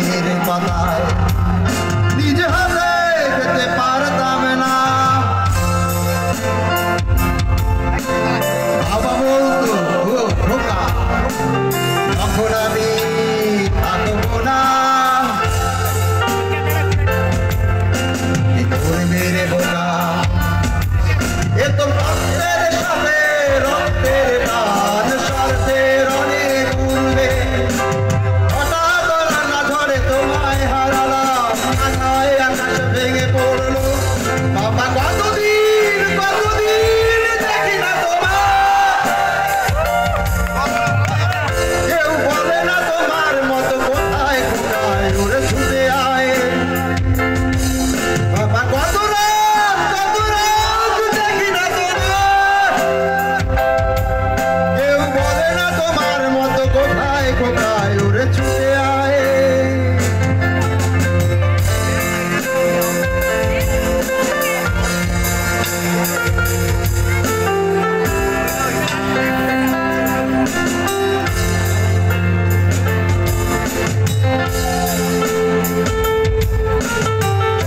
ইতিহাসের পাতায় নিজ হাতে খেতে পারতাম না। বাবা বলতো ও খোকা তখন আমি থাকবো না, কি করবে রে বোকা, এ তো রক্তের সাথে রক্তের টান, স্বার্থের অনেক উঠবে, হঠাৎ রান্না ঝড়ে তোমায় হারালাম, মাথায় আকাশ ভেঙে পড়লো। বাবা কতদিন দেখি না তোমার, কেউ বলে না তোমার মতো কোথায় কোথায় উড়ে ছুটে আয়। বাবা কত রাত দেখি না তোমার, কেউ বলে না তোমার মতো কোথায় কোথায় উড়ে ছুটে আয়।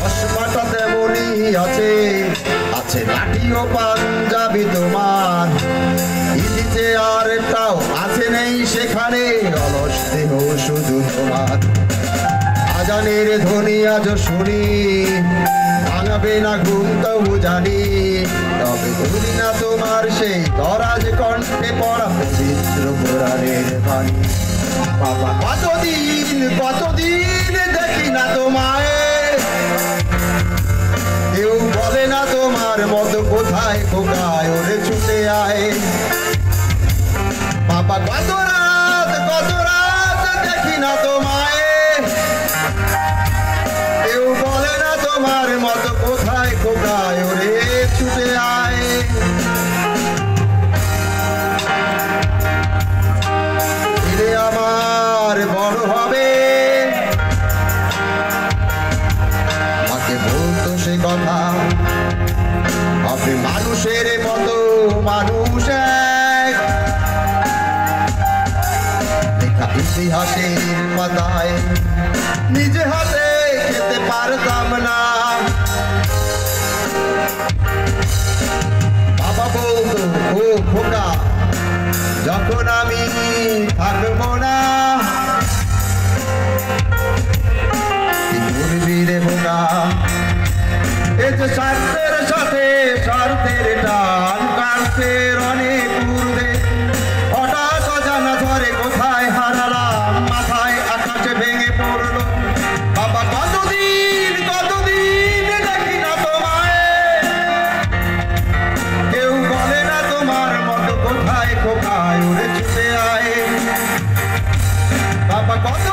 চশমাটা তেমনই আছে, আছে লাঠি ও পাঞ্জাবি তোমার, ইদিতে আর একটাও আছে নেই সেখানে, অলস দেহ শুধু তোমার। আজানের ধ্বনি আজ শুনি, ভাঙাবে না ঘুম তবু জানি, তবে ধরি না তোমার সেই দরাজ কণ্ঠে পড়া পবিত্র কোরআনের বাণী। বাবা কতদিন দেখি না তোমায়, কেউ বলে না তোমার মতো কোথায় কোথায় ওরে ছুটে আয়। বাবা কত রাত দেখি না তোমায়, কেউ বলে না তোমার মতো কোথায় কোথায় ওরে ছুটে আয়। ছেলে আমার বড় হবে, মাকে বলতো সে কথা, আপনি মানুষের মতো মানুষ এক, লেখা ইতিহাসের পাতায় নিজে হাতে খেতে পারতাম না। বাবা বলতো ও খোকা যখন আমি থাকবো না, কি করবি রে বোকা, এ যে স্বার্থের সাথে স্বার্থের টান, কার্যের অনেক উর্ধে, হঠাৎ অজানা ঝড়ে কোথায় হারালাম, মাথায় আকাশে ভেঙে পড়লো। বাবা কতদিন দেখি না তোমায়, কেউ বলে না তোমার মতো কোথায় কোথায় উড়ে ছুটে আয়। বাবা কত